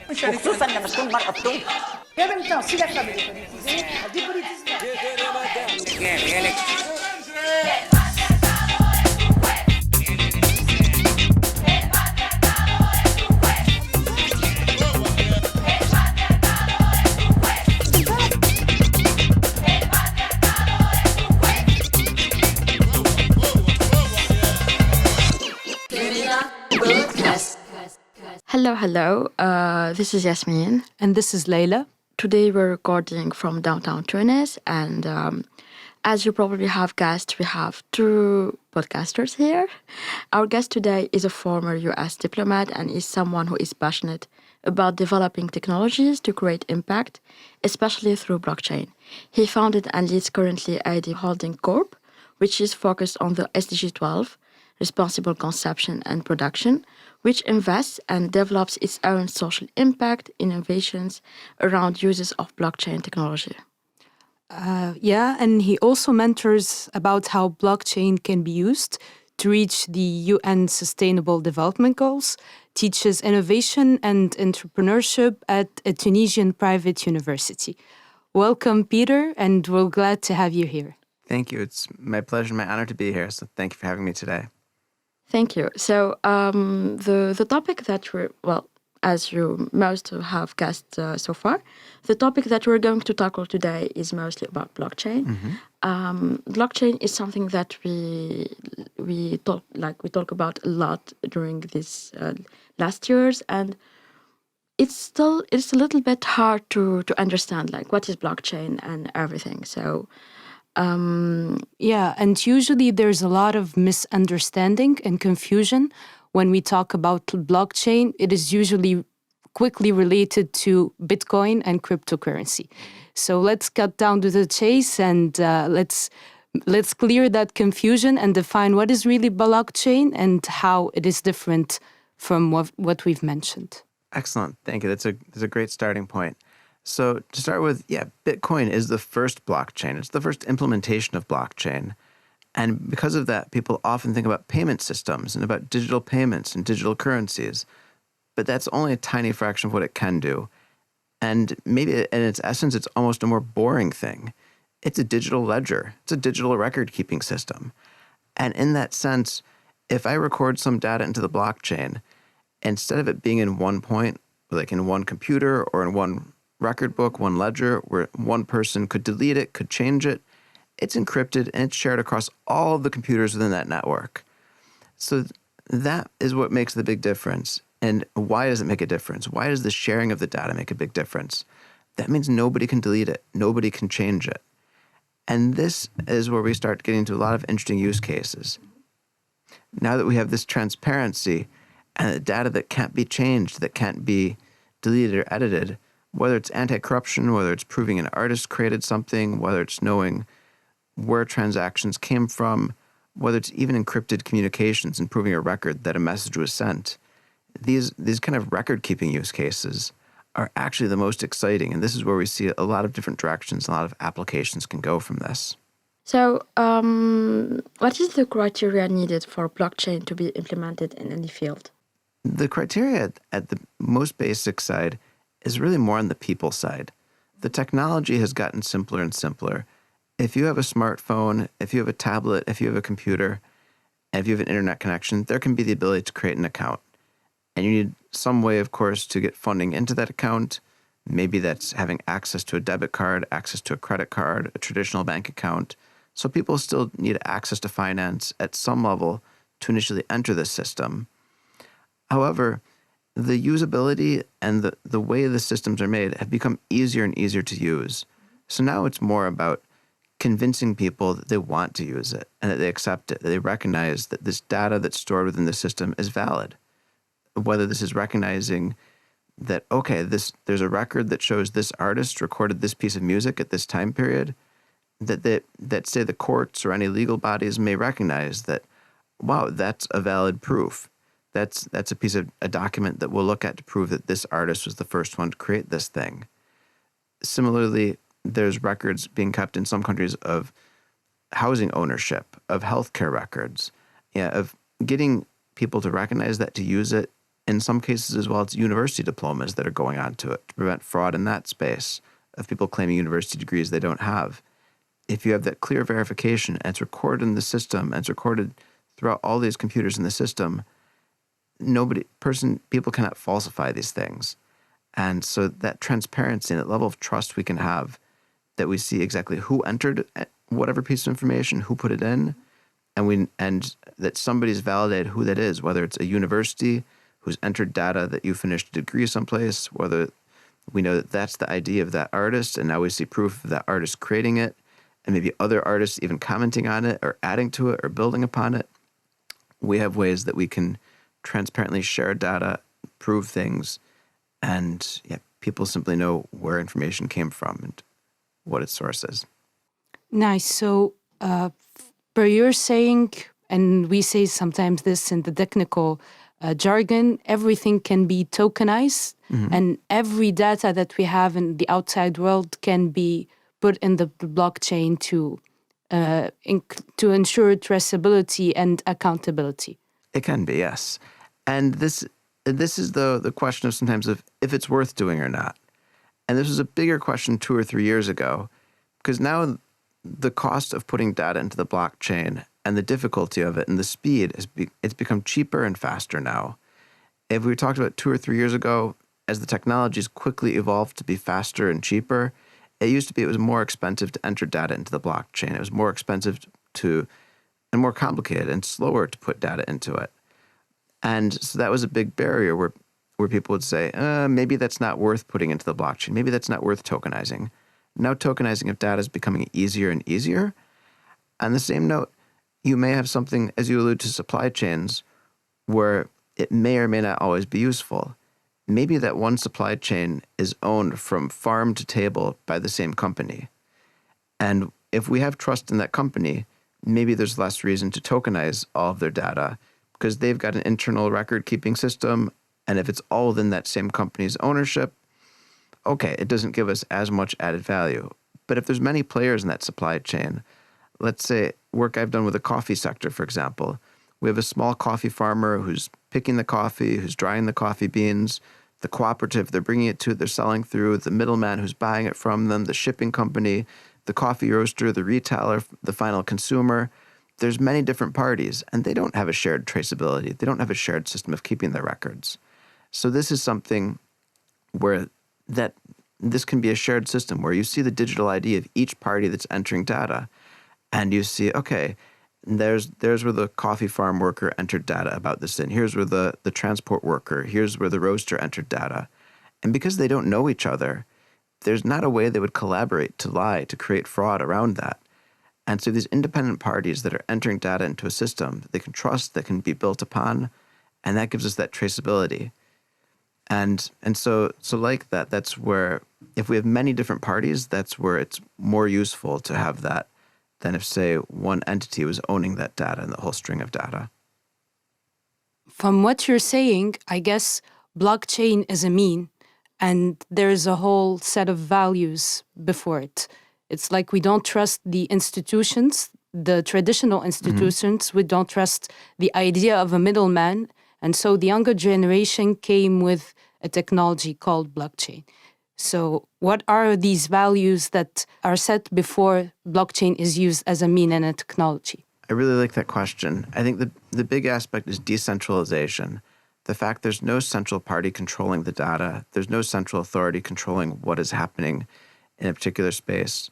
وخصوصا لما تكون المرأة بتوم. Et en même temps, si la femme est dépolitisée, elle dépolitise pas. Hello. This is Yasmine. And this is Leila. Today we're recording from downtown Tunis, and as you probably have guessed, we have two podcasters here. Our guest today is a former US diplomat and is someone who is passionate about developing technologies to create impact, especially through blockchain. He founded and leads currently Ayadee Holding Corp, which is focused on the SDG 12, responsible consumption and production, which invests and develops its own social impact innovations around uses of blockchain technology. And he also mentors about how blockchain can be used to reach the UN Sustainable Development Goals, teaches innovation and entrepreneurship at a Tunisian private university. Welcome, Peter, and we're glad to have you here. Thank you. It's my pleasure, my honor to be here. So thank you for having me today. Thank you. So the topic that as you most have guessed so far, the topic that we're going to tackle today is mostly about blockchain. Mm-hmm. Blockchain is something that we talk about a lot during these last years, and it's a little bit hard to understand what is blockchain and everything. So. And usually there's a lot of misunderstanding and confusion when we talk about blockchain. It is usually quickly related to Bitcoin and cryptocurrency. So let's cut down to the chase and let's clear that confusion and define what is really blockchain and how it is different from what we've mentioned. Excellent. Thank you. That's a great starting point. So to start with, Bitcoin is the first blockchain. It's the first implementation of blockchain. And because of that, people often think about payment systems and about digital payments and digital currencies. But that's only a tiny fraction of what it can do. And maybe in its essence, it's almost a more boring thing. It's a digital ledger. It's a digital record-keeping system. And in that sense, if I record some data into the blockchain, instead of it being in one point, like in one computer or in one record book, one ledger, where one person could delete it, could change it, it's encrypted and it's shared across all of the computers within that network. So that is what makes the big difference. And why does it make a difference? Why does the sharing of the data make a big difference? That means nobody can delete it. Nobody can change it. And this is where we start getting into a lot of interesting use cases. Now that we have this transparency and the data that can't be changed, that can't be deleted or edited, whether it's anti-corruption, whether it's proving an artist created something, whether it's knowing where transactions came from, whether it's even encrypted communications and proving a record that a message was sent, these kind of record-keeping use cases are actually the most exciting. And this is where we see a lot of different directions, a lot of applications can go from this. So what is the criteria needed for blockchain to be implemented in any field? The criteria at the most basic side is really more on the people side. The technology has gotten simpler and simpler. If you have a smartphone, if you have a tablet, if you have a computer, and if you have an internet connection, there can be the ability to create an account. And you need some way, of course, to get funding into that account. Maybe that's having access to a debit card, access to a credit card, a traditional bank account. So people still need access to finance at some level to initially enter the system. However, the usability and the way the systems are made have become easier and easier to use. So now it's more about convincing people that they want to use it and that they accept it, that they recognize that this data that's stored within the system is valid. Whether this is recognizing that, okay, there's a record that shows this artist recorded this piece of music at this time period, that say the courts or any legal bodies may recognize that, wow, that's a valid proof. That's a document that we'll look at to prove that this artist was the first one to create this thing. Similarly, there's records being kept in some countries of housing ownership, of healthcare records, of getting people to recognize that, to use it in some cases as well, it's university diplomas that are going on to it to prevent fraud in that space of people claiming university degrees they don't have. If you have that clear verification and it's recorded in the system and it's recorded throughout all these computers in the system, people cannot falsify these things. And so that transparency and that level of trust we can have, that we see exactly who entered whatever piece of information, who put it in, and that somebody's validated who that is, whether it's a university who's entered data that you finished a degree someplace, whether we know that that's the ID of that artist, and now we see proof of that artist creating it, and maybe other artists even commenting on it or adding to it or building upon it. We have ways that we can transparently share data, prove things, and people simply know where information came from and what its source is. Nice. So, per your saying, and we say sometimes this in the technical jargon, everything can be tokenized, and every data that we have in the outside world can be put in the blockchain to ensure traceability and accountability. It can be, yes. And this is the question of sometimes of if it's worth doing or not. And this was a bigger question 2 or 3 years ago, because now the cost of putting data into the blockchain and the difficulty of it and the speed, it's become cheaper and faster now. If we talked about 2 or 3 years ago, as the technologies quickly evolved to be faster and cheaper, it used to be it was more expensive to enter data into the blockchain. It was more expensive and more complicated and slower to put data into it. And so that was a big barrier where people would say, maybe that's not worth putting into the blockchain. Maybe that's not worth tokenizing. Now tokenizing of data is becoming easier and easier. On the same note, you may have something, as you allude to supply chains, where it may or may not always be useful. Maybe that one supply chain is owned from farm to table by the same company. And if we have trust in that company, maybe there's less reason to tokenize all of their data because they've got an internal record-keeping system, and if it's all within that same company's ownership, okay, it doesn't give us as much added value. But if there's many players in that supply chain, let's say work I've done with the coffee sector, for example, we have a small coffee farmer who's picking the coffee, who's drying the coffee beans, the cooperative they're bringing it to, they're selling through, the middleman who's buying it from them, the shipping company, the coffee roaster, the retailer, the final consumer. There's many different parties, and they don't have a shared traceability. They don't have a shared system of keeping their records. So this is something where this can be a shared system where you see the digital ID of each party that's entering data, and you see, okay, there's where the coffee farm worker entered data about this in. Here's where the transport worker, here's where the roaster entered data. And because they don't know each other, there's not a way they would collaborate to lie, to create fraud around that. And so these independent parties that are entering data into a system that they can trust, that can be built upon, and that gives us that traceability. And so like that, that's where, if we have many different parties, that's where it's more useful to have that than if, say, one entity was owning that data and the whole string of data. From what you're saying, I guess blockchain is a mean, and there's a whole set of values before it. It's like we don't trust the institutions, the traditional institutions. We don't trust the idea of a middleman. And so the younger generation came with a technology called blockchain. So what are these values that are set before blockchain is used as a mean and a technology? I really like that question. I think the big aspect is decentralization. The fact there's no central party controlling the data. There's no central authority controlling what is happening in a particular space.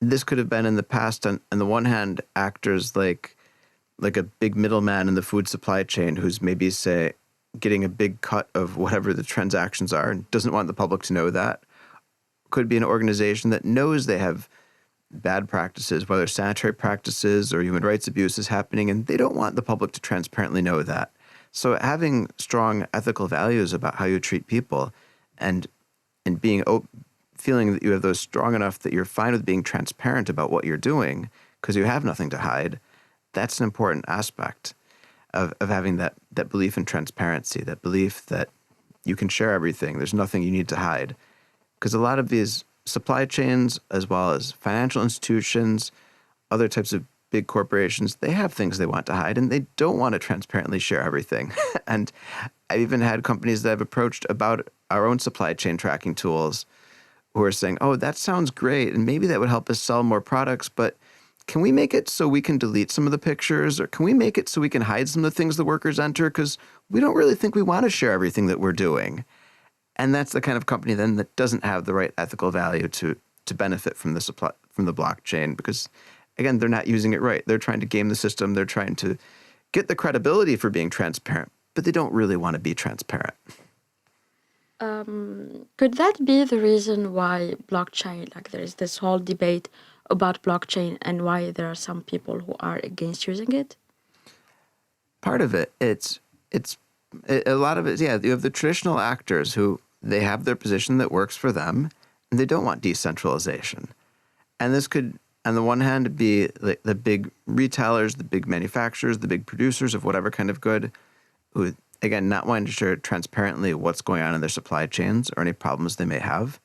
This could have been in the past, on the one hand, actors like a big middleman in the food supply chain who's maybe, say, getting a big cut of whatever the transactions are and doesn't want the public to know that. Could be an organization that knows they have bad practices, whether sanitary practices or human rights abuses happening, and they don't want the public to transparently know that. So having strong ethical values about how you treat people and being feeling that you have those strong enough that you're fine with being transparent about what you're doing because you have nothing to hide, that's an important aspect of having that belief in transparency, that belief that you can share everything. There's nothing you need to hide. Because a lot of these supply chains, as well as financial institutions, other types of big corporations, they have things they want to hide, and they don't want to transparently share everything. And I've even had companies that I've approached about our own supply chain tracking tools who are saying, oh, that sounds great, and maybe that would help us sell more products, but can we make it so we can delete some of the pictures, or can we make it so we can hide some of the things the workers enter? Because we don't really think we want to share everything that we're doing. And that's the kind of company then that doesn't have the right ethical value to benefit from the supply, from the blockchain, because again, they're not using it right. They're trying to game the system. They're trying to get the credibility for being transparent, but they don't really want to be transparent. Could that be the reason why blockchain, like there is this whole debate about blockchain and why there are some people who are against using it? Part of it, a lot of it, yeah, you have the traditional actors who they have their position that works for them, and they don't want decentralization. And this could, on the one hand, be like the big retailers, the big manufacturers, the big producers of whatever kind of good, who, again, not wanting to share transparently what's going on in their supply chains or any problems they may have.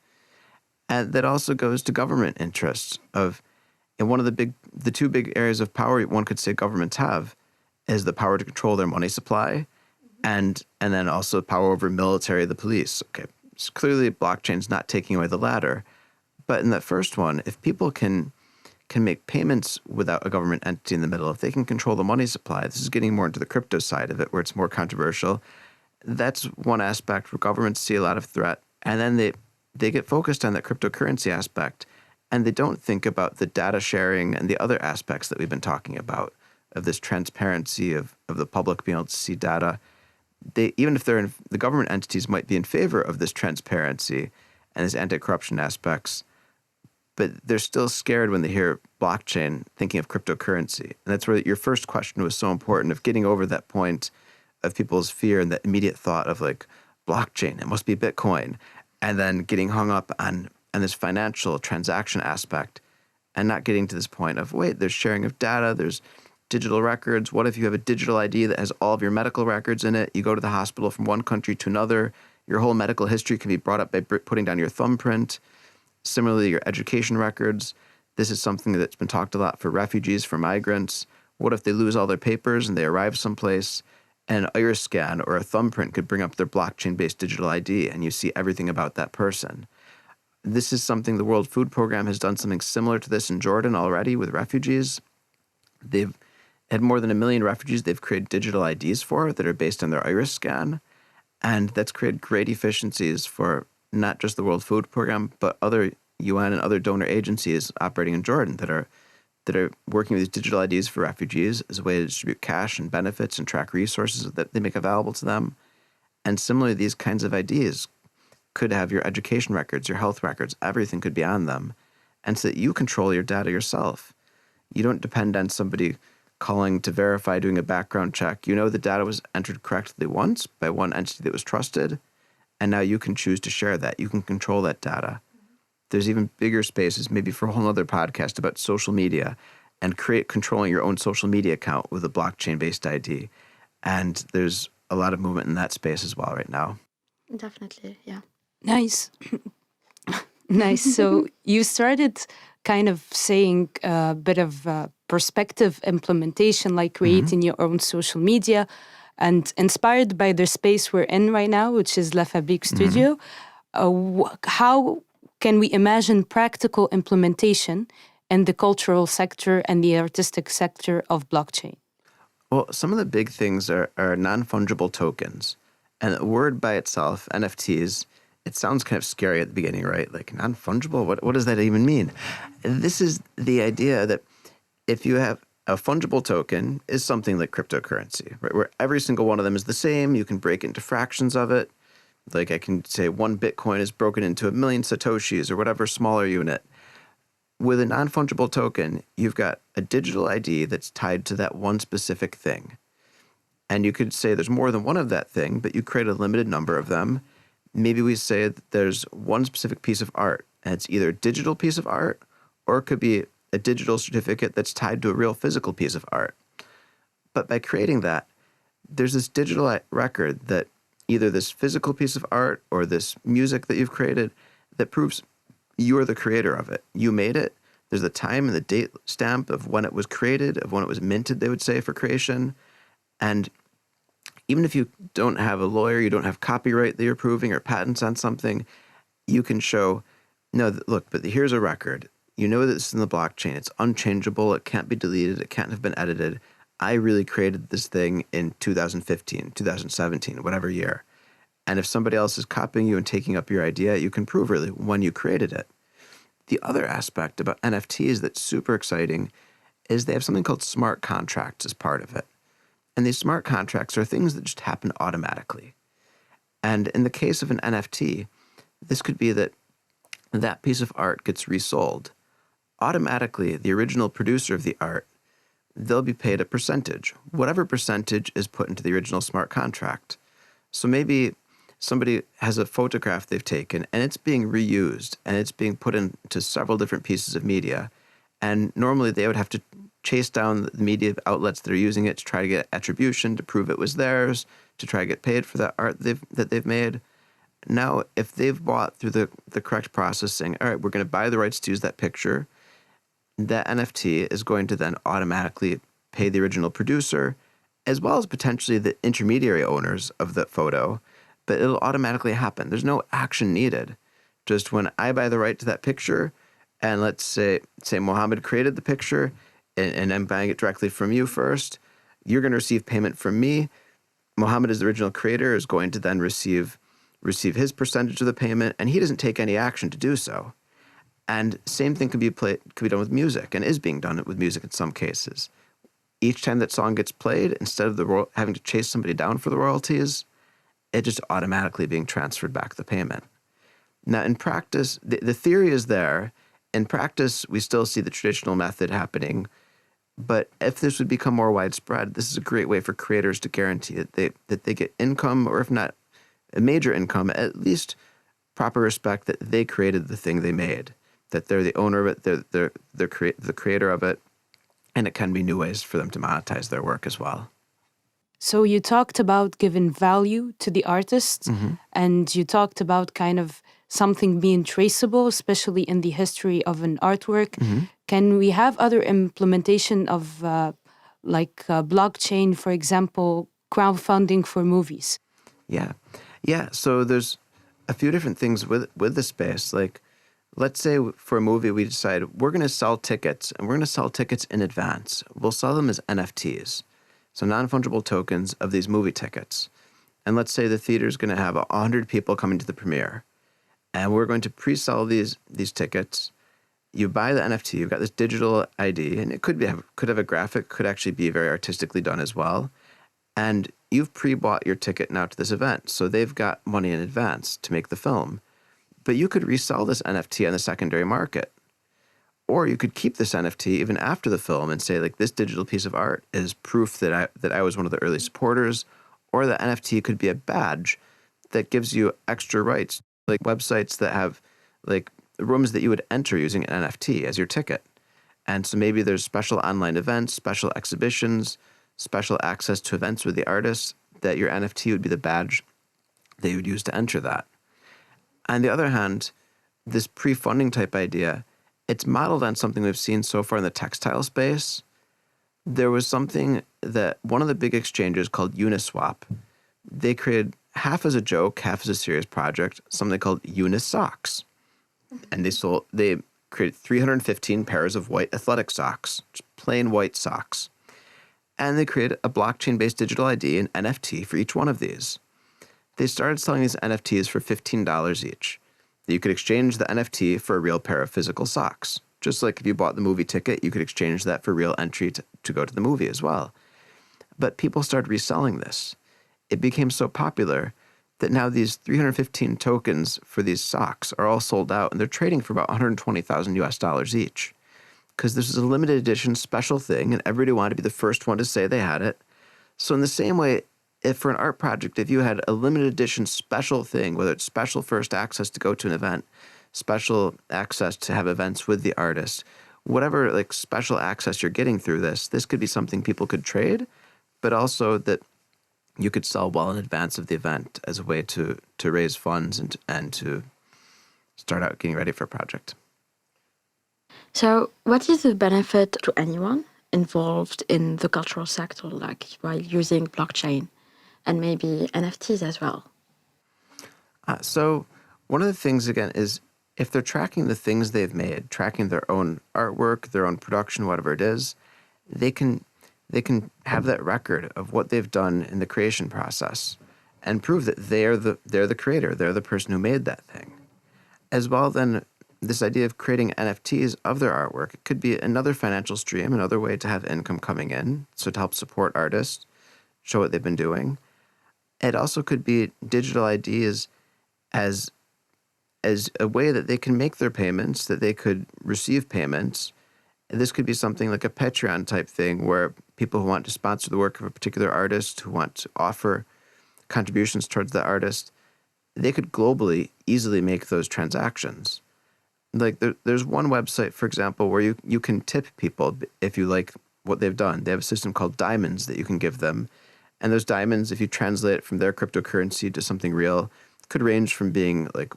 And that also goes to government interests of, and one of the two big areas of power one could say governments have is the power to control their money supply, and then also power over military, the police. Okay, so clearly blockchain's not taking away the latter, but in that first one, if people can make payments without a government entity in the middle, if they can control the money supply, this is getting more into the crypto side of it where it's more controversial. That's one aspect where governments see a lot of threat, and then they get focused on that cryptocurrency aspect, and they don't think about the data sharing and the other aspects that we've been talking about, of this transparency of the public being able to see data. Even if the government entities might be in favor of this transparency and this anti-corruption aspects, but they're still scared when they hear blockchain, thinking of cryptocurrency. And that's where your first question was so important, of getting over that point of people's fear and that immediate thought of like, blockchain, it must be Bitcoin, and then getting hung up on this financial transaction aspect and not getting to this point of, wait, there's sharing of data, there's digital records. What if you have a digital ID that has all of your medical records in it? You go to the hospital from one country to another, your whole medical history can be brought up by putting down your thumbprint. Similarly, your education records. This is something that's been talked a lot for refugees, for migrants. What if they lose all their papers and they arrive someplace, and an iris scan or a thumbprint could bring up their blockchain-based digital ID and you see everything about that person? This is something the World Food Program has done something similar to this in Jordan already with refugees. They've had more than 1 million refugees they've created digital IDs for that are based on their iris scan. And that's created great efficiencies for not just the World Food Program, but other UN and other donor agencies operating in Jordan that are working with these digital IDs for refugees as a way to distribute cash and benefits and track resources that they make available to them. And similarly, these kinds of IDs could have your education records, your health records, everything could be on them. And so that you control your data yourself. You don't depend on somebody calling to verify, doing a background check. You know the data was entered correctly once by one entity that was trusted, and now you can choose to share that. You can control that data. There's even bigger spaces, maybe for a whole other podcast, about social media and controlling your own social media account with a blockchain-based ID. And there's a lot of movement in that space as well right now. Definitely, yeah. Nice. Nice. So you started kind of saying a bit of perspective implementation, like creating your own social media, and inspired by the space we're in right now, which is La Fabrique Studio. How can we imagine practical implementation in the cultural sector and the artistic sector of blockchain? Well, some of the big things are non-fungible tokens. And the word by itself, NFTs, it sounds kind of scary at the beginning, right? Like non-fungible, what does that even mean? This is the idea that if you have a fungible token is something like cryptocurrency, right? Where every single one of them is the same. You can break into fractions of it. Like I can say 1 Bitcoin is broken into 1 million Satoshis or whatever smaller unit. With a non-fungible token, you've got a digital ID that's tied to that one specific thing. And you could say there's more than one of that thing, but you create a limited number of them. Maybe we say that there's one specific piece of art, and it's either a digital piece of art or it could be a digital certificate that's tied to a real physical piece of art. But by creating that, there's this digital record that either this physical piece of art or this music that you've created that proves you're the creator of it. You made it. There's the time and the date stamp of when it was created, of when it was minted, they would say, for creation. And even if you don't have a lawyer, you don't have copyright that you're proving or patents on something, you can show, no, look, but here's a record. You know that this is in the blockchain. It's unchangeable. It can't be deleted. It can't have been edited. I really created this thing in 2015, 2017, whatever year. And if somebody else is copying you and taking up your idea, you can prove really when you created it. The other aspect about NFTs that's super exciting is they have something called smart contracts as part of it. And these smart contracts are things that just happen automatically. And in the case of an NFT, this could be that that piece of art gets resold. Automatically, the original producer of the art, they'll be paid a percentage, whatever percentage is put into the original smart contract. So maybe somebody has a photograph they've taken and it's being reused and it's being put into several different pieces of media. And normally they would have to chase down the media outlets that are using it to try to get attribution, to prove it was theirs, to try to get paid for that art that they've made. Now, if they've bought through the correct processing, all right, we're going to buy the rights to use that picture, that NFT is going to then automatically pay the original producer, as well as potentially the intermediary owners of the photo, but it'll automatically happen. There's no action needed. Just when I buy the right to that picture, and let's say Mohammed created the picture, and I'm buying it directly from you first, you're going to receive payment from me. Mohammed, as the original creator, is going to then receive his percentage of the payment, and he doesn't take any action to do so. And same thing could be done with music, and is being done with music in some cases. Each time that song gets played, instead of having to chase somebody down for the royalties, it just automatically being transferred back the payment. Now, in practice, the theory is there. In practice, we still see the traditional method happening. But if this would become more widespread, this is a great way for creators to guarantee that they get income, or if not a major income, at least proper respect that they created the thing they made, that they're the owner of it, they're the creator of it, and it can be new ways for them to monetize their work as well. So you talked about giving value to the artists, and you talked about kind of something being traceable, especially in the history of an artwork. Can we have other implementation of blockchain, for example, crowdfunding for movies? Yeah. So there's a few different things with the space. Like, let's say for a movie, we decide we're going to sell tickets, and we're going to sell tickets in advance. We'll sell them as NFTs, so non-fungible tokens of these movie tickets. And let's say the theater is going to have 100 people coming to the premiere, and we're going to pre-sell these tickets. You buy the NFT, you've got this digital ID, and it could have a graphic, could actually be very artistically done as well. And you've pre-bought your ticket now to this event, so they've got money in advance to make the film. But you could resell this NFT on the secondary market. Or you could keep this NFT even after the film and say, like, this digital piece of art is proof that I was one of the early supporters. Or the NFT could be a badge that gives you extra rights, like websites that have like rooms that you would enter using an NFT as your ticket. And so maybe there's special online events, special exhibitions, special access to events with the artists, that your NFT would be the badge that you would use to enter that. On the other hand, this pre-funding type idea, it's modeled on something we've seen so far in the textile space. There was something that one of the big exchanges called Uniswap, they created half as a joke, half as a serious project, something called Unisocks. And they created 315 pairs of white athletic socks, just plain white socks. And they created a blockchain-based digital ID, an NFT, for each one of these. They started selling these NFTs for $15 each. You could exchange the NFT for a real pair of physical socks. Just like if you bought the movie ticket, you could exchange that for real entry to go to the movie as well. But people started reselling this. It became so popular that now these 315 tokens for these socks are all sold out, and they're trading for about $120,000 each. Because this is a limited edition special thing, and everybody wanted to be the first one to say they had it. So in the same way, if for an art project, if you had a limited edition special thing, whether it's special first access to go to an event, special access to have events with the artist, whatever like special access you're getting through this could be something people could trade, but also that you could sell well in advance of the event as a way to raise funds and to start out getting ready for a project. So what is the benefit to anyone involved in the cultural sector, like while using blockchain? and maybe NFTs as well. So one of the things, again, is if they're tracking the things they've made, tracking their own artwork, their own production, whatever it is, they can have that record of what they've done in the creation process and prove that they're the creator, they're the person who made that thing. As well, then, this idea of creating NFTs of their artwork, it could be another financial stream, another way to have income coming in, so to help support artists, show what they've been doing. It also could be digital IDs as a way that they can make their payments, that they could receive payments. And this could be something like a Patreon type thing where people who want to sponsor the work of a particular artist, who want to offer contributions towards the artist, they could globally easily make those transactions. Like there's one website, for example, where you can tip people if you like what they've done. They have a system called diamonds that you can give them. And those diamonds, if you translate it from their cryptocurrency to something real, could range from being like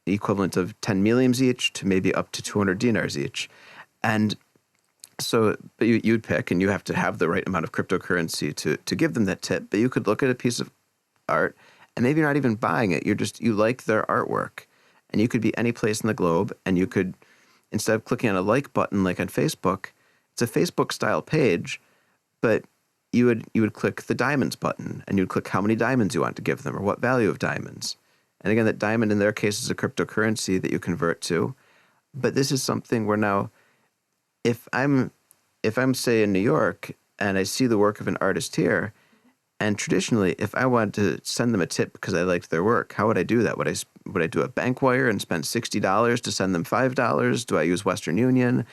the equivalent of 10 milliams each to maybe up to 200 dinars each. And so but you'd pick, and you have to have the right amount of cryptocurrency to give them that tip. But you could look at a piece of art, and maybe you're not even buying it. You like their artwork. And you could be any place in the globe, and you could, instead of clicking on a like button like on Facebook, it's a Facebook-style page, but you would click the diamonds button, and you'd click how many diamonds you want to give them or what value of diamonds. And again, that diamond in their case is a cryptocurrency that you convert to. But this is something where now, if I'm say in New York and I see the work of an artist here, and traditionally, if I wanted to send them a tip because I liked their work, how would I do that? Would I do a bank wire and spend $60 to send them $5? Do I use Western Union?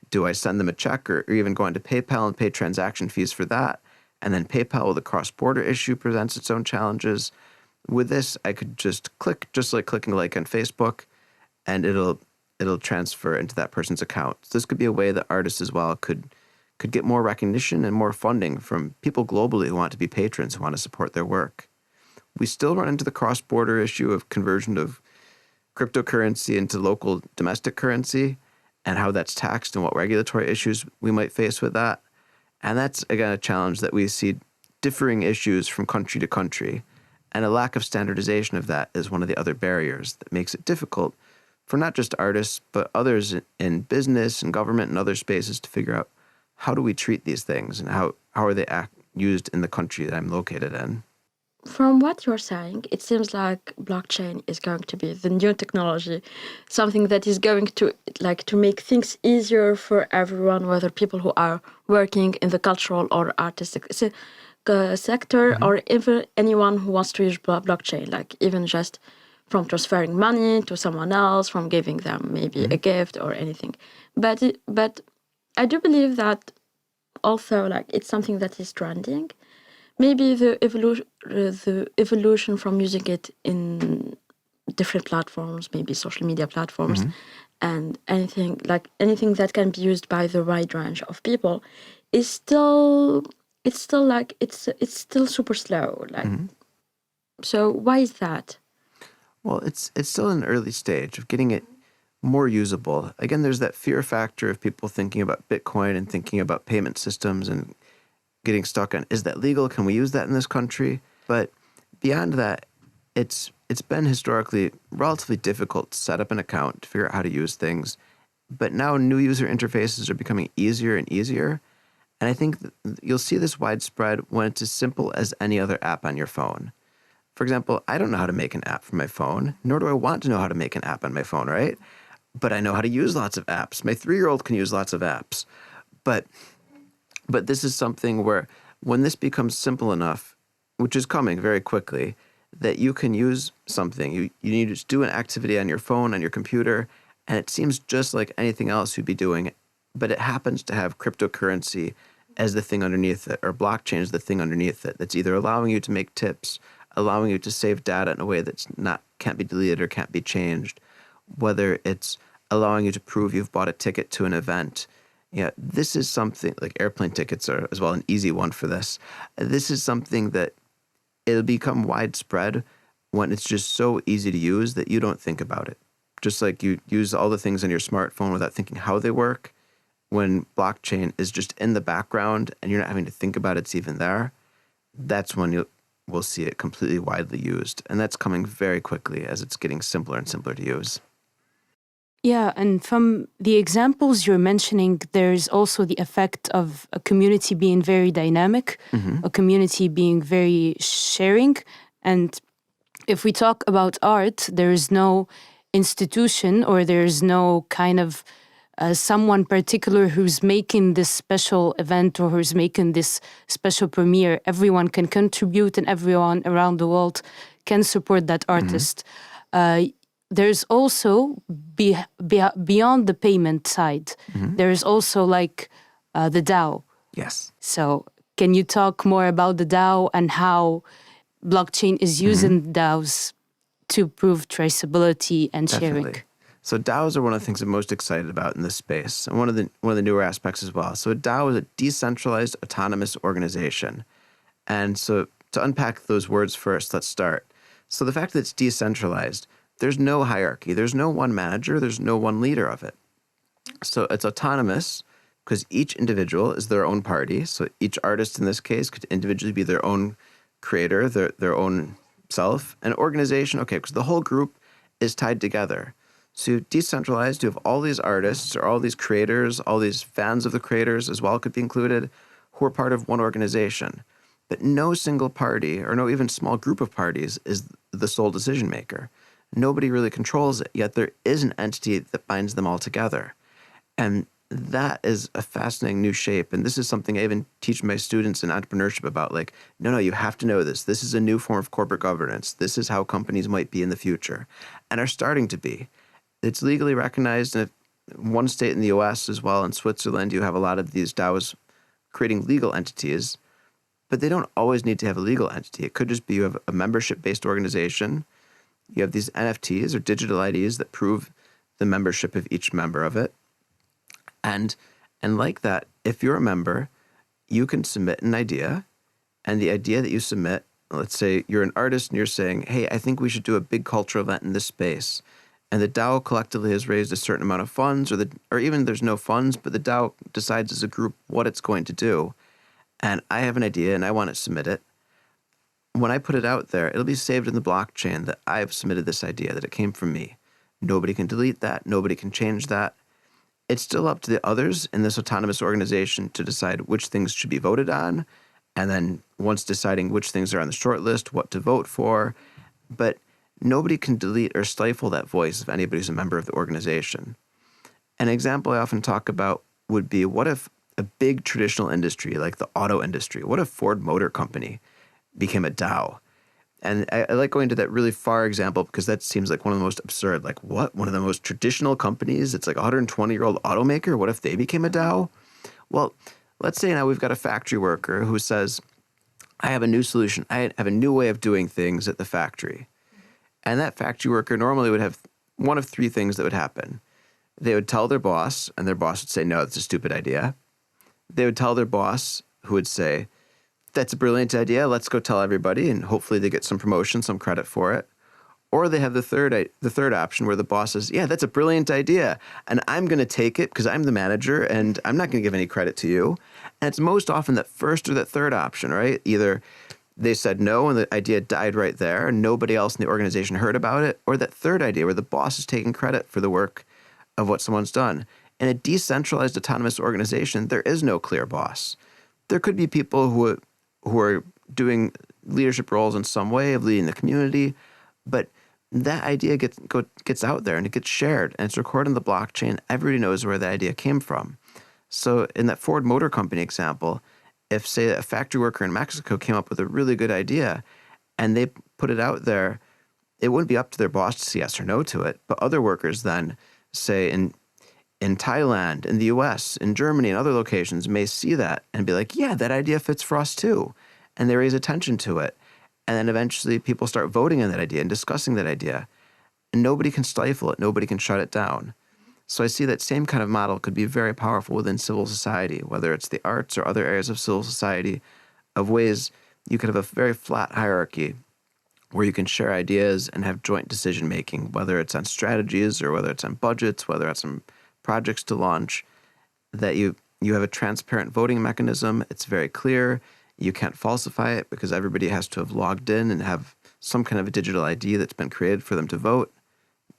Do I send them a check or even go into PayPal and pay transaction fees for that? And then PayPal with a cross-border issue presents its own challenges. With this, I could just click, just like clicking like on Facebook, and it'll transfer into that person's account. So this could be a way that artists as well could get more recognition and more funding from people globally who want to be patrons, who want to support their work. We still run into the cross-border issue of conversion of cryptocurrency into local domestic currency and how that's taxed and what regulatory issues we might face with that. And that's, again, a challenge that we see differing issues from country to country. And a lack of standardization of that is one of the other barriers that makes it difficult for not just artists, but others in business and government and other spaces to figure out how do we treat these things and how are they used in the country that I'm located in. From what you're saying, it seems like blockchain is going to be the new technology, something that is going to make things easier for everyone, whether people who are working in the cultural or artistic sector, or even anyone who wants to use blockchain, like even just from transferring money to someone else, from giving them maybe a gift or anything. But I do believe that also it's something that is trending. Maybe the evolution from using it in different platforms, maybe social media platforms, and anything that can be used by the wide range of people, is still super slow. So why is that? Well, it's still an early stage of getting it more usable. Again, there's that fear factor of people thinking about Bitcoin and thinking about payment systems and getting stuck on, is that legal? Can we use that in this country? But beyond that, it's been historically relatively difficult to set up an account, to figure out how to use things. But now new user interfaces are becoming easier and easier. And I think you'll see this widespread when it's as simple as any other app on your phone. For example, I don't know how to make an app for my phone, nor do I want to know how to make an app on my phone, right? But I know how to use lots of apps. My 3-year-old can use lots of apps. But this is something where when this becomes simple enough, which is coming very quickly, that you can use something. You need to do an activity on your phone, on your computer, and it seems just like anything else you'd be doing, but it happens to have cryptocurrency as the thing underneath it, or blockchain as the thing underneath it, that's either allowing you to make tips, allowing you to save data in a way that's can't be deleted or can't be changed, whether it's allowing you to prove you've bought a ticket to an event. Yeah, this is something like airplane tickets are as well an easy one for this. This is something that it'll become widespread when it's just so easy to use that you don't think about it. Just like you use all the things on your smartphone without thinking how they work, when blockchain is just in the background and you're not having to think about it's even there, that's when we'll see it completely widely used. And that's coming very quickly as it's getting simpler and simpler to use. Yeah, and from the examples you're mentioning, there's also the effect of a community being very dynamic, a community being very sharing. And if we talk about art, there is no institution or there's no kind of someone particular who's making this special event or who's making this special premiere. Everyone can contribute and everyone around the world can support that artist. There's also, beyond the payment side, there's also like the DAO. Yes. So can you talk more about the DAO and how blockchain is using DAOs to prove traceability and sharing? Definitely. So DAOs are one of the things I'm most excited about in this space, and one of the newer aspects as well. So a DAO is a decentralized autonomous organization. And so to unpack those words first, let's start. So the fact that it's decentralized, there's no hierarchy. There's no one manager. There's no one leader of it. So it's autonomous because each individual is their own party. So each artist in this case could individually be their own creator, their own self. An organization, okay, because the whole group is tied together. So decentralized, you have all these artists or all these creators, all these fans of the creators as well could be included, who are part of one organization. But no single party or no even small group of parties is the sole decision maker. Nobody really controls it, yet there is an entity that binds them all together. And that is a fascinating new shape. And this is something I even teach my students in entrepreneurship about, like, no, you have to know this. This is a new form of corporate governance. This is how companies might be in the future and are starting to be. It's legally recognized in one state in the US as well. In Switzerland, you have a lot of these DAOs creating legal entities, but they don't always need to have a legal entity. It could just be you have a membership-based organization. You have these NFTs or digital IDs that prove the membership of each member of it. And like that, if you're a member, you can submit an idea, and the idea that you submit, let's say you're an artist and you're saying, hey, I think we should do a big cultural event in this space. And the DAO collectively has raised a certain amount of funds, or even there's no funds, but the DAO decides as a group what it's going to do. And I have an idea and I want to submit it. When I put it out there, it'll be saved in the blockchain that I've submitted this idea, that it came from me. Nobody can delete that. Nobody can change that. It's still up to the others in this autonomous organization to decide which things should be voted on. And then once deciding which things are on the short list, what to vote for. But nobody can delete or stifle that voice of anybody who's a member of the organization. An example I often talk about would be, what if a big traditional industry like the auto industry, what if Ford Motor Company became a DAO? And I like going to that really far example because that seems like one of the most absurd. Like, what? One of the most traditional companies? It's like a 120-year-old automaker? What if they became a DAO? Well, let's say now we've got a factory worker who says, I have a new solution. I have a new way of doing things at the factory. And that factory worker normally would have one of three things that would happen. They would tell their boss, and their boss would say, no, that's a stupid idea. They would tell their boss, who would say, that's a brilliant idea. Let's go tell everybody, and hopefully they get some promotion, some credit for it. Or they have the third option where the boss says, yeah, that's a brilliant idea, and I'm going to take it because I'm the manager, and I'm not going to give any credit to you. And it's most often that first or that third option, right? Either they said no and the idea died right there, and nobody else in the organization heard about it, or that third idea where the boss is taking credit for the work of what someone's done. In a decentralized autonomous organization, there is no clear boss. There could be people who are doing leadership roles in some way of leading the community, but that idea gets out there and it gets shared and it's recorded in the blockchain. Everybody knows where that idea came from. So in that Ford Motor Company example, if, say, a factory worker in Mexico came up with a really good idea and they put it out there, it wouldn't be up to their boss to say yes or no to it, but other workers then, say, in Thailand, in the US, in Germany, and other locations may see that and be like, yeah, that idea fits for us too. And they raise attention to it. And then eventually people start voting on that idea and discussing that idea. And nobody can stifle it. Nobody can shut it down. So I see that same kind of model could be very powerful within civil society, whether it's the arts or other areas of civil society, of ways you could have a very flat hierarchy where you can share ideas and have joint decision-making, whether it's on strategies or whether it's on budgets, whether it's on projects to launch, that you have a transparent voting mechanism. It's very clear. You can't falsify it because everybody has to have logged in and have some kind of a digital ID that's been created for them to vote.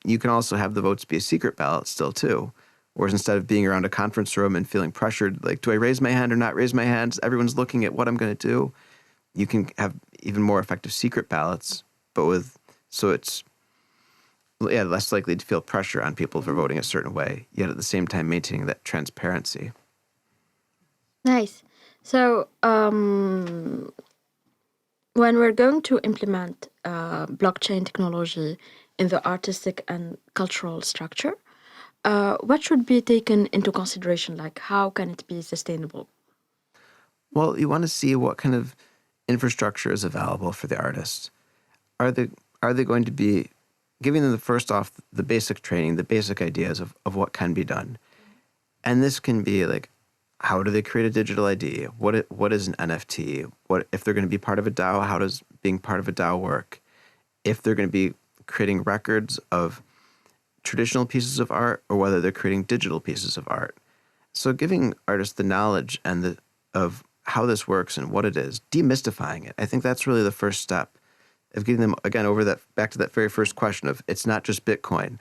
You can also have the votes be a secret ballot still too. Whereas instead of being around a conference room and feeling pressured, like, do I raise my hand or not raise my hand? Everyone's looking at what I'm going to do. You can have even more effective secret ballots, but so it's less likely to feel pressure on people for voting a certain way, yet at the same time maintaining that transparency. Nice. So when we're going to implement blockchain technology in the artistic and cultural structure, what should be taken into consideration? Like, how can it be sustainable? Well, you want to see what kind of infrastructure is available for the artists. Are they going to be giving them the basic training, the basic ideas of what can be done? And this can be like, how do they create a digital ID? What is an NFT? What if they're going to be part of a DAO? How does being part of a DAO work? If they're going to be creating records of traditional pieces of art or whether they're creating digital pieces of art. So giving artists the knowledge and of how this works and what it is, demystifying it. I think that's really the first step of getting them, again, back to that very first question of it's not just Bitcoin.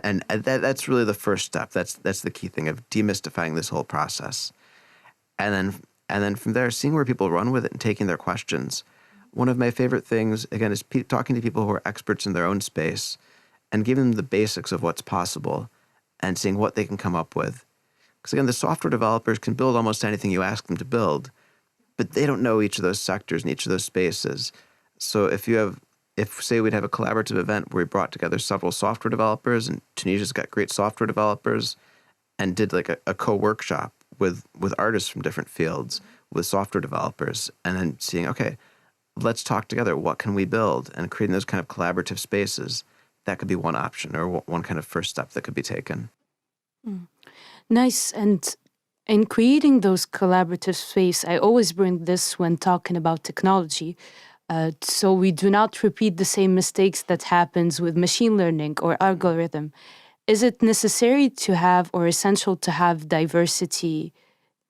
And that's really the first step. That's the key thing of demystifying this whole process. And then from there, seeing where people run with it and taking their questions. One of my favorite things, again, is talking to people who are experts in their own space and giving them the basics of what's possible and seeing what they can come up with. Because again, the software developers can build almost anything you ask them to build, but they don't know each of those sectors and each of those spaces. So if say we'd have a collaborative event where we brought together several software developers, and Tunisia's got great software developers, and did like a co-workshop with artists from different fields, with software developers, and then seeing, okay, let's talk together. What can we build? And creating those kind of collaborative spaces, that could be one option or one kind of first step that could be taken. Nice. And in creating those collaborative space, I always bring this when talking about technology. So we do not repeat the same mistakes that happens with machine learning or algorithm. Is it necessary to have or essential to have diversity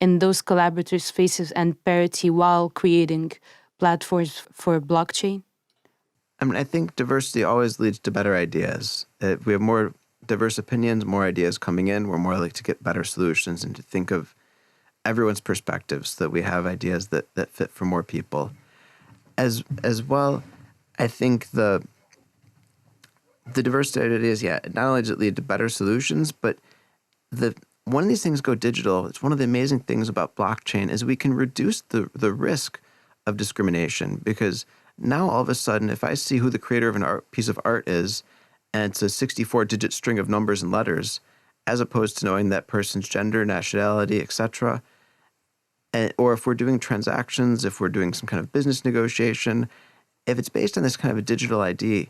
in those collaborative spaces and parity while creating platforms for blockchain? I mean, I think diversity always leads to better ideas. If we have more diverse opinions, more ideas coming in, we're more likely to get better solutions and to think of everyone's perspectives so that we have ideas that fit for more people. As well, I think the diversity of ideas, not only does it lead to better solutions, but when these things go digital, it's one of the amazing things about blockchain is we can reduce the risk of discrimination, because now all of a sudden, if I see who the creator of piece of art is, and it's a 64-digit string of numbers and letters, as opposed to knowing that person's gender, nationality, etc., or if we're doing transactions, if we're doing some kind of business negotiation, if it's based on this kind of a digital ID,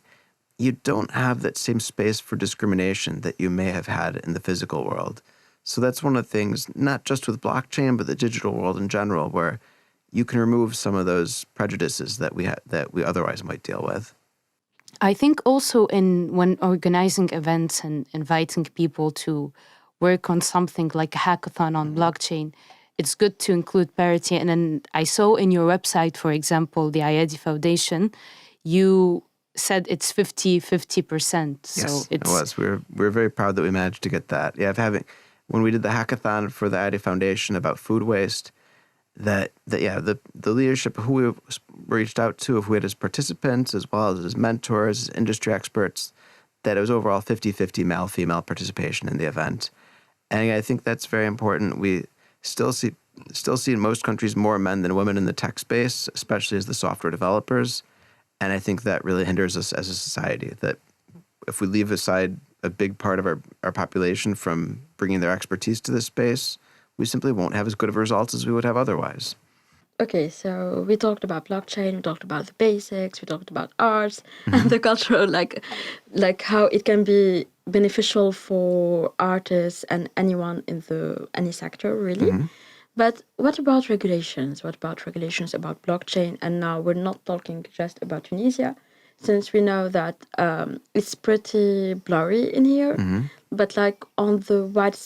you don't have that same space for discrimination that you may have had in the physical world. So that's one of the things, not just with blockchain, but the digital world in general, where you can remove some of those prejudices that we otherwise might deal with. I think also when organizing events and inviting people to work on something like a hackathon on blockchain, it's good to include parity. And then I saw in your website, for example, the Ayadee Foundation, you said it's 50%. So Yes, it was. We're very proud that we managed to get that. When we did the hackathon for the Ayadee Foundation about food waste, the leadership who we reached out to, if we had as participants as well as mentors, as industry experts, that it was overall 50-50 male-female participation in the event. And I think that's very important. We still see in most countries more men than women in the tech space, especially as the software developers. And I think that really hinders us as a society, that if we leave aside a big part of our population from bringing their expertise to this space, we simply won't have as good of results as we would have otherwise. Okay, so we talked about blockchain, we talked about the basics, we talked about arts and the cultural, like how it can be beneficial for artists and anyone in any sector, really. But what about regulations? What about regulations about blockchain? And now we're not talking just about Tunisia, since we know that it's pretty blurry in here. But like on the wide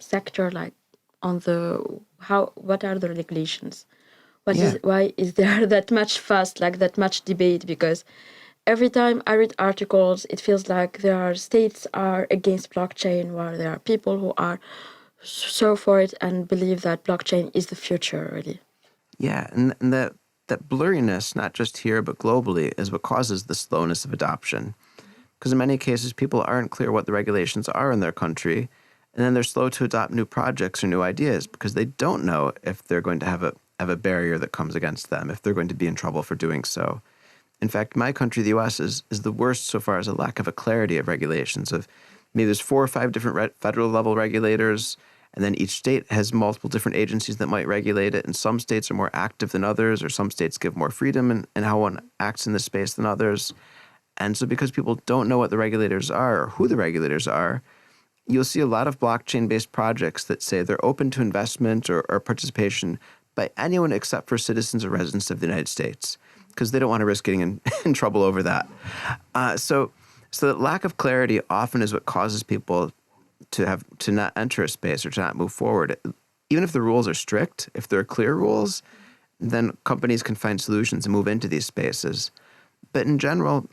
sector, like on what are the regulations? Why is there that much fuss, like that much debate? Because every time I read articles, it feels like there are states are against blockchain, while there are people who are so for it and believe that blockchain is the future, really. Yeah, and that blurriness, not just here but globally, is what causes the slowness of adoption. Because in many cases, people aren't clear what the regulations are in their country, and then they're slow to adopt new projects or new ideas because they don't know if they're going to have a barrier that comes against them, if they're going to be in trouble for doing so. In fact, my country, the US, is the worst so far as a lack of a clarity of regulations. Of maybe there's 4 or 5 different federal level regulators, and then each state has multiple different agencies that might regulate it, and some states are more active than others, or some states give more freedom in how one acts in this space than others. And so because people don't know what the regulators are or who the regulators are, you'll see a lot of blockchain-based projects that say they're open to investment or participation by anyone except for citizens or residents of the United States, because they don't want to risk getting in trouble over that. So that lack of clarity often is what causes people to not enter a space or to not move forward. Even if the rules are strict, if there are clear rules, then companies can find solutions and move into these spaces. But in general,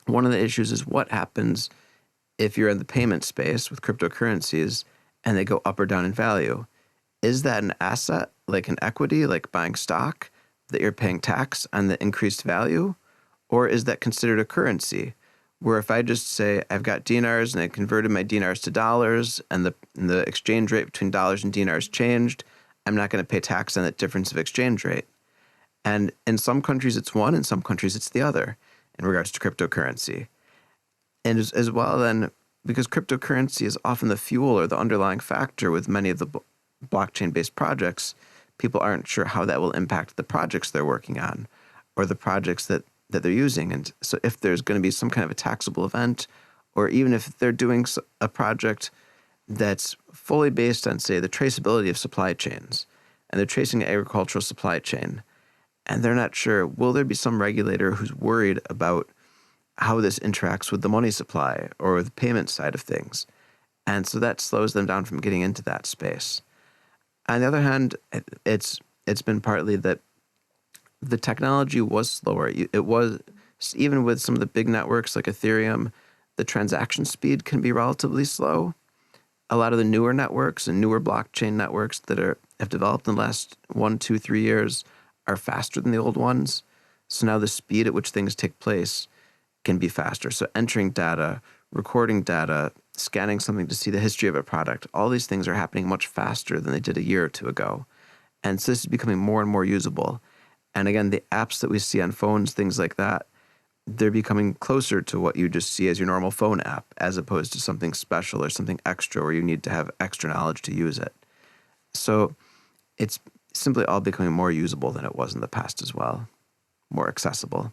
one of the issues is what happens if you're in the payment space with cryptocurrencies and they go up or down in value. Is that an asset, like an equity, like buying stock, that you're paying tax on the increased value? Or is that considered a currency, where if I just say I've got dinars and I converted my dinars to dollars and the exchange rate between dollars and dinars changed, I'm not going to pay tax on that difference of exchange rate? And in some countries it's one, in some countries it's the other in regards to cryptocurrency. And as well then, because cryptocurrency is often the fuel or the underlying factor with many of the blockchain-based projects, people aren't sure how that will impact the projects they're working on or the projects that they're using. And so if there's going to be some kind of a taxable event, or even if they're doing a project that's fully based on, say, the traceability of supply chains, and they're tracing an agricultural supply chain, and they're not sure, will there be some regulator who's worried about how this interacts with the money supply or the payment side of things? And so that slows them down from getting into that space. On the other hand, it's been partly that the technology was slower. It was, even with some of the big networks like Ethereum, the transaction speed can be relatively slow. A lot of the newer networks and newer blockchain networks that have developed in the last 1, 2, 3 years are faster than the old ones. So now the speed at which things take place can be faster. So entering data, recording data, scanning something to see the history of a product, all these things are happening much faster than they did a year or two ago. And so this is becoming more and more usable. And again, the apps that we see on phones, things like that, they're becoming closer to what you just see as your normal phone app, as opposed to something special or something extra where you need to have extra knowledge to use it. So it's simply all becoming more usable than it was in the past as well, more accessible.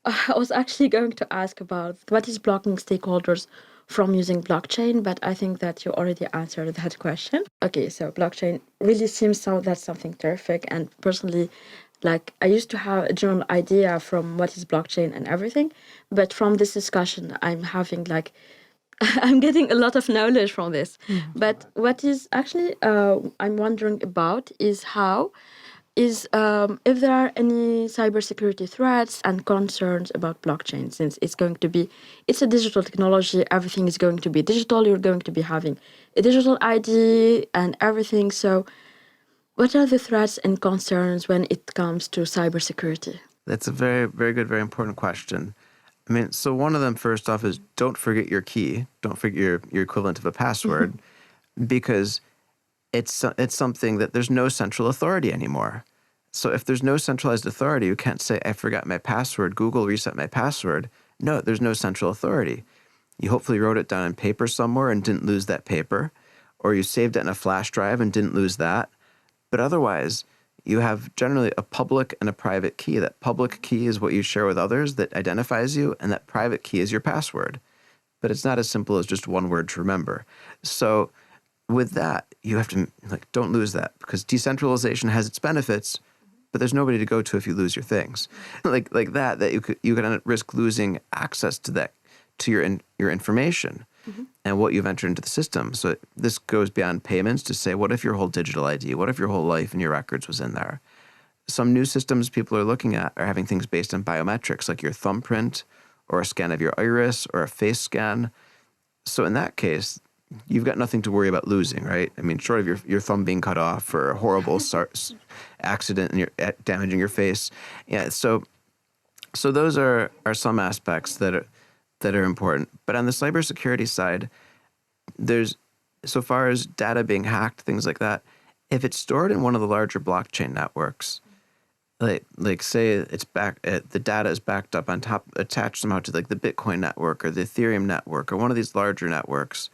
I was actually going to ask about what is blocking stakeholders from using blockchain, but I think that you already answered that question. Okay, so blockchain really seems that's something terrific. And personally, like, I used to have a general idea from what is blockchain and everything, but from this discussion, I'm having I'm getting a lot of knowledge from this. Mm-hmm. But what is actually I'm wondering about is if there are any cybersecurity threats and concerns about blockchain, since it's a digital technology, everything is going to be digital, you're going to be having a digital ID and everything. So what are the threats and concerns when it comes to cybersecurity? That's a very, very good, very important question. I mean, so one of them, first off, is don't forget your key. Don't forget your equivalent of a password, because it's something that there's no central authority anymore. So if there's no centralized authority, you can't say, I forgot my password, Google reset my password. No, there's no central authority. You hopefully wrote it down on paper somewhere and didn't lose that paper, or you saved it in a flash drive and didn't lose that. But otherwise, you have generally a public and a private key. That public key is what you share with others that identifies you, and that private key is your password. But it's not as simple as just one word to remember. So with that, you have to, don't lose that, because decentralization has its benefits, but there's nobody to go to if you lose your things. like that you could risk losing access to that, to your information. Mm-hmm. And what you've entered into the system. So this goes beyond payments to say, what if your whole digital ID, what if your whole life and your records was in there? some new systems people are looking at are having things based on biometrics, like your thumbprint or a scan of your iris or a face scan. So in that case, you've got nothing to worry about losing, right? I mean, short of your thumb being cut off or a horrible accident and you're damaging your face. Yeah, so those are some aspects that are important. But on the cybersecurity side, there's, so far as data being hacked, things like that, if it's stored in one of the larger blockchain networks, like say it's the data is backed up on top, attached somehow to like the Bitcoin network or the Ethereum network or one of these larger networks,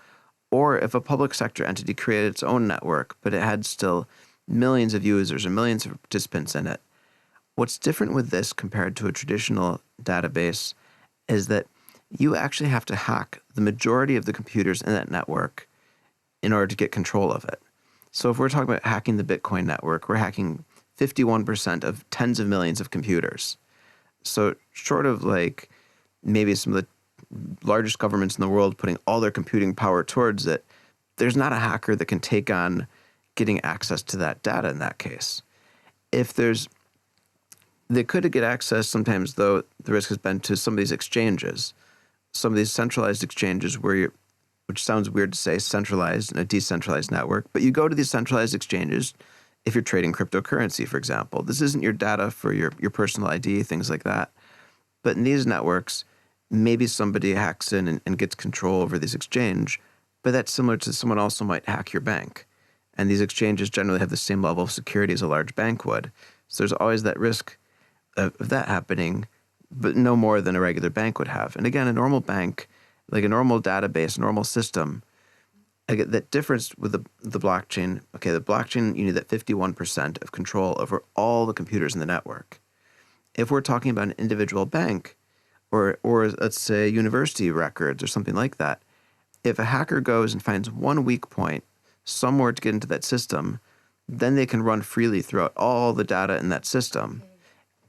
or if a public sector entity created its own network, but it had still millions of users or millions of participants in it. What's different with this compared to a traditional database is that you actually have to hack the majority of the computers in that network in order to get control of it. So if we're talking about hacking the Bitcoin network, we're hacking 51% of tens of millions of computers. So short of like maybe some of the largest governments in the world putting all their computing power towards it, there's not a hacker that can take on getting access to that data in that case. They could get access sometimes, though the risk has been to some of these exchanges, some of these centralized exchanges which sounds weird to say centralized in a decentralized network, but you go to these centralized exchanges if you're trading cryptocurrency, for example. This isn't your data for your personal ID, things like that. But in these networks, maybe somebody hacks in and gets control over this exchange, but that's similar to someone also might hack your bank. And these exchanges generally have the same level of security as a large bank would. So there's always that risk of that happening, but no more than a regular bank would have. And again, a normal bank, like a normal database, normal system, that difference with the blockchain. Okay, the blockchain, you need that 51% of control over all the computers in the network. If we're talking about an individual bank or let's say university records or something like that, if a hacker goes and finds one weak point somewhere to get into that system, then they can run freely throughout all the data in that system.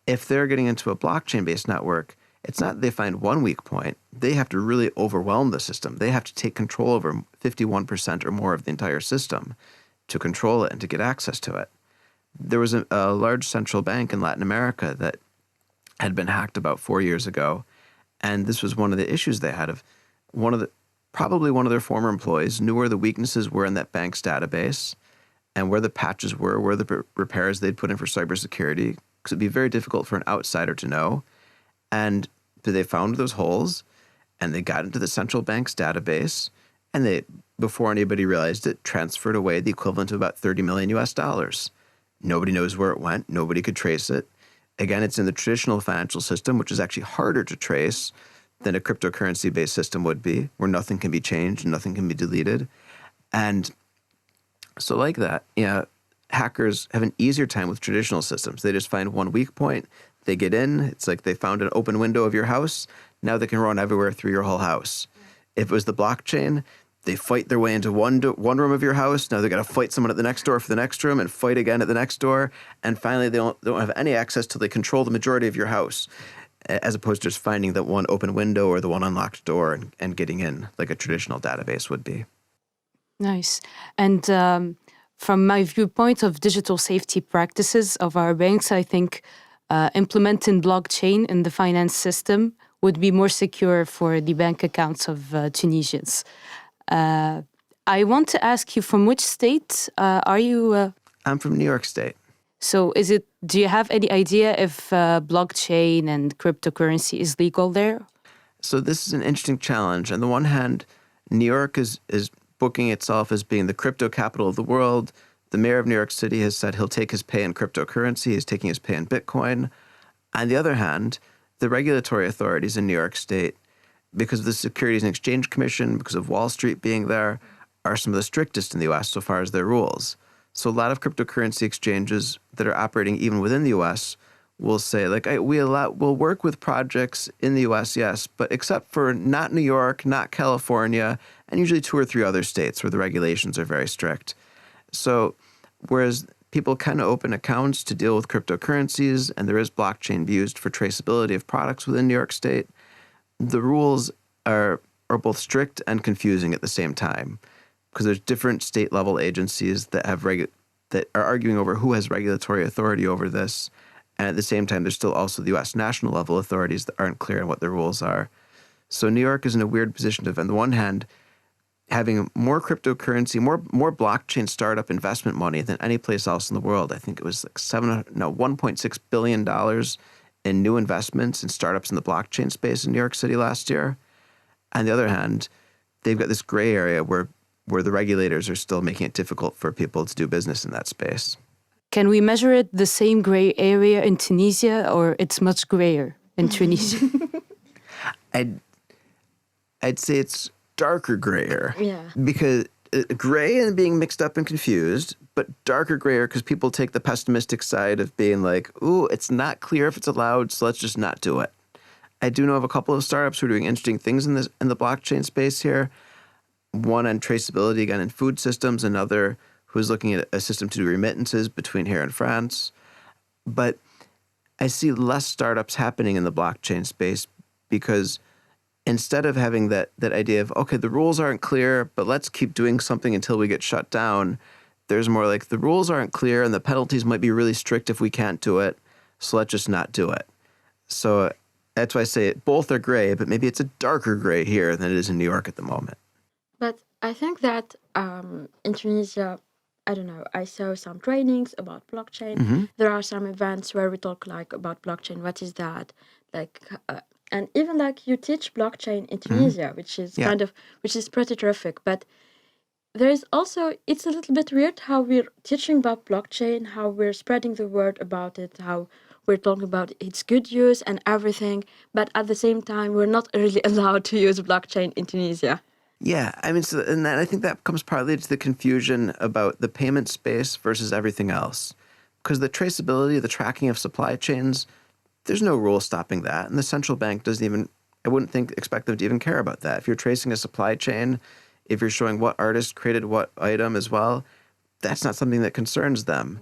If they're getting into a blockchain-based network, it's not that they find one weak point. They have to really overwhelm the system. They have to take control over 51% or more of the entire system to control it and to get access to it. There was a large central bank in Latin America that had been hacked about 4 years ago, and this was one of the issues they had of probably one of their former employees knew where the weaknesses were in that bank's database and where the patches were, where the repairs they'd put in for cybersecurity, because it'd be very difficult for an outsider to know. And they found those holes, and they got into the central bank's database, and they, before anybody realized it, transferred away the equivalent of about $30 million US. Nobody knows where it went. Nobody could trace it. Again, it's in the traditional financial system, which is actually harder to trace than a cryptocurrency-based system would be, where nothing can be changed and nothing can be deleted. And so like that, hackers have an easier time with traditional systems. They just find one weak point. They get in. It's like they found an open window of your house. Now they can run everywhere through your whole house. If it was the blockchain, they fight their way into one room of your house. Now they got to fight someone at the next door for the next room and fight again at the next door. And finally, they don't have any access till they control the majority of your house, as opposed to just finding that one open window or the one unlocked door and getting in like a traditional database would be. Nice. And from my viewpoint of digital safety practices of our banks, I think implementing blockchain in the finance system would be more secure for the bank accounts of Tunisians. I want to ask you, from which state are you? I'm from New York State. So do you have any idea if blockchain and cryptocurrency is legal there? So this is an interesting challenge. On the one hand, New York is booking itself as being the crypto capital of the world. The mayor of New York City has said he'll take his pay in cryptocurrency. He's taking his pay in Bitcoin. On the other hand, the regulatory authorities in New York State, because of the Securities and Exchange Commission, because of Wall Street being there, are some of the strictest in the U.S. so far as their rules. So a lot of cryptocurrency exchanges that are operating even within the U.S. will say, like, we'll work with projects in the U.S., yes, but except for not New York, not California, and usually 2 or 3 other states where the regulations are very strict. So whereas people kind of open accounts to deal with cryptocurrencies, and there is blockchain used for traceability of products within New York State, the rules are both strict and confusing at the same time, because there's different state-level agencies that have that are arguing over who has regulatory authority over this. And at the same time, there's still also the U.S. national level authorities that aren't clear on what their rules are. So New York is in a weird position of, on the one hand, having more cryptocurrency, more blockchain startup investment money than any place else in the world. I think it was like $1.6 billion in new investments in startups in the blockchain space in New York City last year. On the other hand, they've got this gray area where the regulators are still making it difficult for people to do business in that space. Can we measure it the same gray area in Tunisia, or it's much grayer in Tunisia? I'd say it's darker grayer. Yeah. Because gray and being mixed up and confused, but darker grayer because people take the pessimistic side of being like, ooh, it's not clear if it's allowed, so let's just not do it. I do know of a couple of startups who are doing interesting things in the blockchain space here. One on traceability, again, in food systems, another who's looking at a system to do remittances between here and France. But I see less startups happening in the blockchain space because instead of having that idea of, okay, the rules aren't clear, but let's keep doing something until we get shut down, there's more like the rules aren't clear and the penalties might be really strict if we can't do it, so let's just not do it. So that's why I say both are gray, but maybe it's a darker gray here than it is in New York at the moment. But I think that in Tunisia, I don't know, I saw some trainings about blockchain. Mm-hmm. There are some events where we talk like about blockchain. What is that? And even like you teach blockchain in Tunisia, which is which is pretty terrific. But there is also, it's a little bit weird how we're teaching about blockchain, how we're spreading the word about it, how we're talking about its good use and everything. But at the same time, we're not really allowed to use blockchain in Tunisia. Yeah, I mean, and I think that comes partly to the confusion about the payment space versus everything else. Because the traceability, the tracking of supply chains, there's no rule stopping that. And the central bank doesn't even, I wouldn't expect them to even care about that. If you're tracing a supply chain, if you're showing what artist created what item as well, that's not something that concerns them.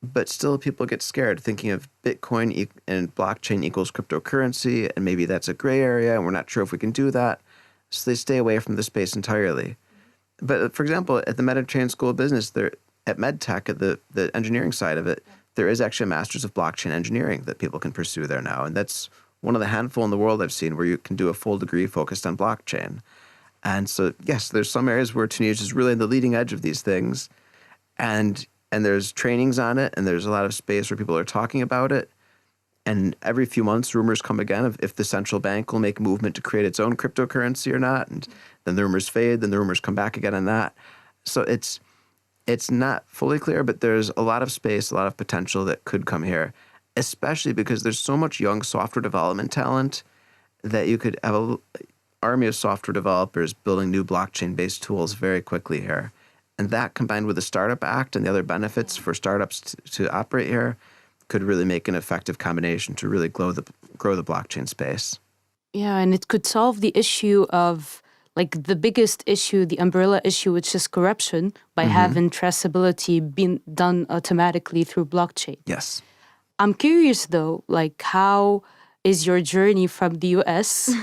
But still people get scared thinking of Bitcoin and blockchain equals cryptocurrency, and maybe that's a gray area and we're not sure if we can do that. So they stay away from the space entirely. But for example, at the Mediterranean School of Business, at MedTech, at the engineering side of it, there is actually a Master's of Blockchain Engineering that people can pursue there now. And that's one of the handful in the world I've seen where you can do a full degree focused on blockchain. And so, yes, there's some areas where Tunisia is really on the leading edge of these things. And there's trainings on it, and there's a lot of space where people are talking about it. And every few months, rumors come again of if the central bank will make a movement to create its own cryptocurrency or not. And then the rumors fade, then the rumors come back again on that. So it's not fully clear, but there's a lot of space, a lot of potential that could come here, especially because there's so much young software development talent that you could have an army of software developers building new blockchain-based tools very quickly here. And that combined with the Startup Act and the other benefits for startups to operate here could really make an effective combination to really grow the blockchain space. Yeah, and it could solve the issue of, like, the biggest issue, the umbrella issue, which is corruption, by having traceability being done automatically through blockchain. Yes. I'm curious, though, like, how is your journey from the US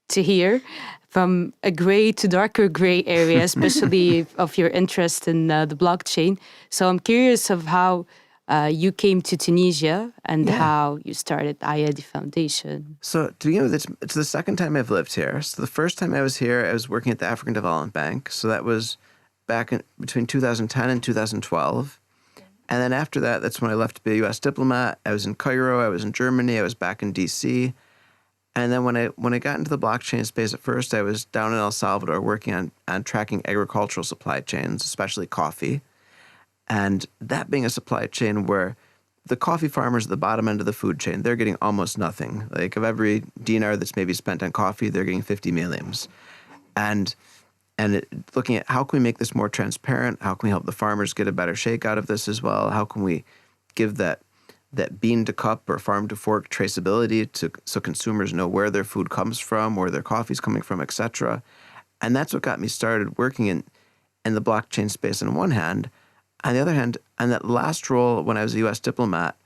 to here, from a gray to darker gray area, especially of your interest in the blockchain? So I'm curious of how you came to Tunisia and how you started Ayadee Foundation. So to begin with, it's the second time I've lived here. So the first time I was here, I was working at the African Development Bank. So that was back between 2010 and 2012. And then after that, that's when I left to be a US Diplomat. I was in Cairo, I was in Germany, I was back in DC. And then when I got into the blockchain space at first, I was down in El Salvador working on tracking agricultural supply chains, especially coffee. And that being a supply chain where the coffee farmers at the bottom end of the food chain, they're getting almost nothing. Like of every dinar that's maybe spent on coffee, they're getting 50 millions. And looking at how can we make this more transparent? How can we help the farmers get a better shake out of this as well? How can we give that bean to cup or farm to fork traceability so consumers know where their food comes from, where their coffee's coming from, et cetera. And that's what got me started working in the blockchain space on one hand. On the other hand, on that last role when I was a US Diplomat,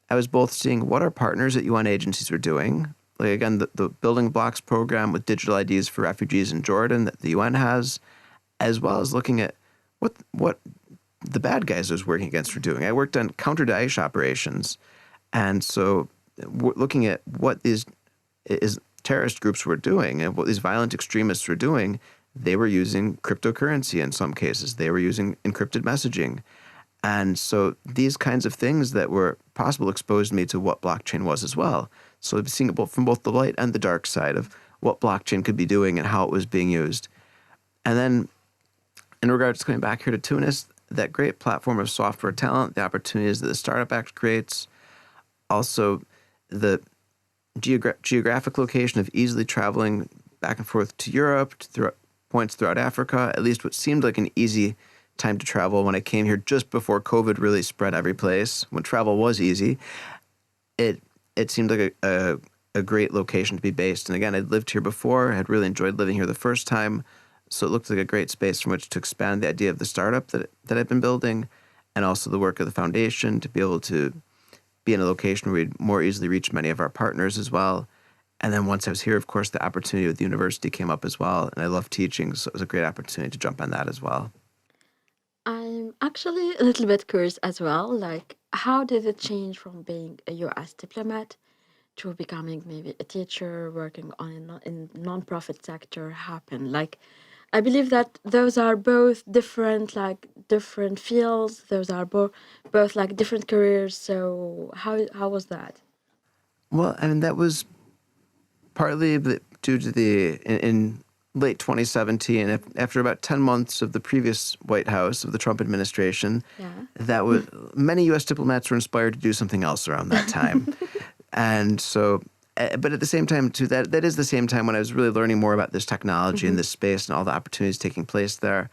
I was both seeing what our partners at UN agencies were doing. Like again, the Building Blocks program with digital IDs for refugees in Jordan that the UN has, as well as looking at what the bad guys I was working against were doing. I worked on counter-Daesh operations. And so looking at what these terrorist groups were doing and what these violent extremists were doing, they were using cryptocurrency in some cases. They were using encrypted messaging. And so these kinds of things that were possible exposed me to what blockchain was as well. So seeing it from both the light and the dark side of what blockchain could be doing and how it was being used. And then in regards to coming back here to Tunis, that great platform of software talent, the opportunities that the Startup Act creates, also the geographic location of easily traveling back and forth to Europe, to points throughout Africa, at least what seemed like an easy time to travel when I came here just before COVID really spread every place, when travel was easy. It seemed like a great location to be based. And again, I'd lived here before, had really enjoyed living here the first time, so it looked like a great space from which to expand the idea of the startup that I've been building, and also the work of the foundation to be able to be in a location where we'd more easily reach many of our partners as well. And then once I was here, of course, the opportunity with the university came up as well, and I love teaching, so it was a great opportunity to jump on that as well. I'm actually a little bit curious as well. Like, how did it change from being a US diplomat to becoming maybe a teacher, working on in non-profit sector happen? Like, I believe that those are both different, like different fields. Those are both like different careers. So how was that? Well, I mean, that was partly due to in late 2017, after about 10 months of the previous White House, of the Trump administration, that was many U.S. diplomats were inspired to do something else around that time. And so, but at the same time, too, that is the same time when I was really learning more about this technology and this space and all the opportunities taking place there.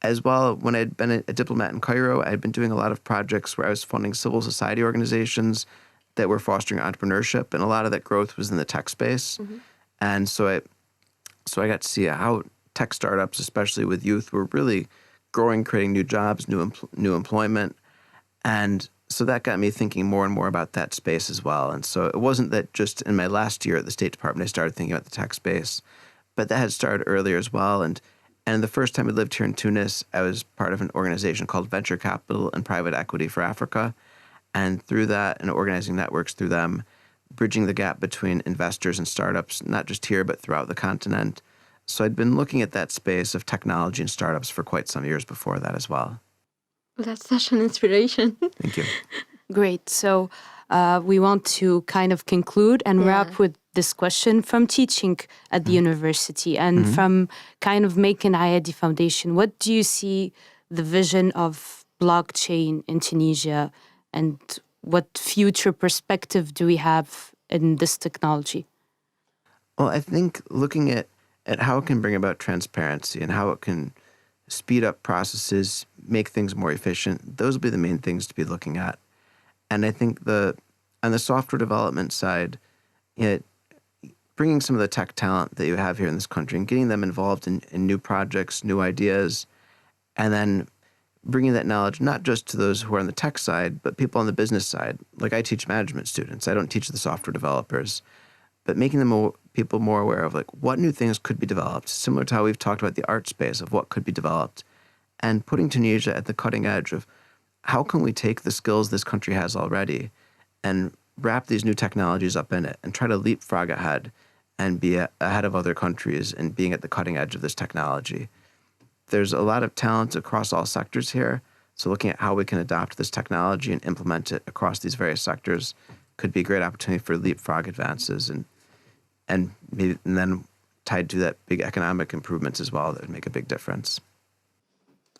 As well, when I'd been a diplomat in Cairo, I'd been doing a lot of projects where I was funding civil society organizations that were fostering entrepreneurship, and a lot of that growth was in the tech space. And so I got to see how tech startups, especially with youth, were really growing, creating new jobs, new employment. And so that got me thinking more and more about that space as well. And so it wasn't that just in my last year at the State Department I started thinking about the tech space, but that had started earlier as well. And the first time I lived here in Tunis, I was part of an organization called Venture Capital and Private Equity for Africa. And through that, and organizing networks through them, bridging the gap between investors and startups, not just here, but throughout the continent. So I'd been looking at that space of technology and startups for quite some years before that as well. Well, that's such an inspiration. Thank you. Great. So we want to kind of conclude and wrap with this question from teaching at the university and from kind of making Ayadee Foundation. What do you see the vision of blockchain in Tunisia, and what future perspective do we have in this technology? Well, I think looking at how it can bring about transparency and how it can speed up processes, make things more efficient, those will be the main things to be looking at. And I think on the software development side, bringing some of the tech talent that you have here in this country and getting them involved in new projects, new ideas, and then bringing that knowledge not just to those who are on the tech side, but people on the business side. Like I teach management students. I don't teach the software developers. But making them people more aware of like what new things could be developed, similar to how we've talked about the art space of what could be developed, and putting Tunisia at the cutting edge of how can we take the skills this country has already and wrap these new technologies up in it and try to leapfrog ahead and be ahead of other countries and being at the cutting edge of this technology. There's a lot of talent across all sectors here, so looking at how we can adopt this technology and implement it across these various sectors could be a great opportunity for leapfrog advances and then tied to that big economic improvements as well that would make a big difference.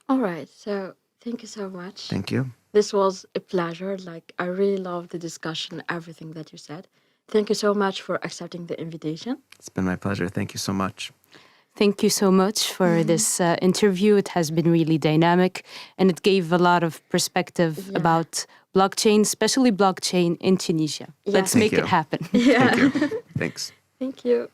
All right. So thank you so much. Thank you. This was a pleasure. Like, I really loved the discussion, everything that you said. Thank you so much for accepting the invitation. It's been my pleasure. Thank you so much. Thank you so much for this interview. It has been really dynamic, and it gave a lot of perspective about blockchain, especially blockchain in Tunisia. Let's make it happen. Thank you. Thanks. Thank you.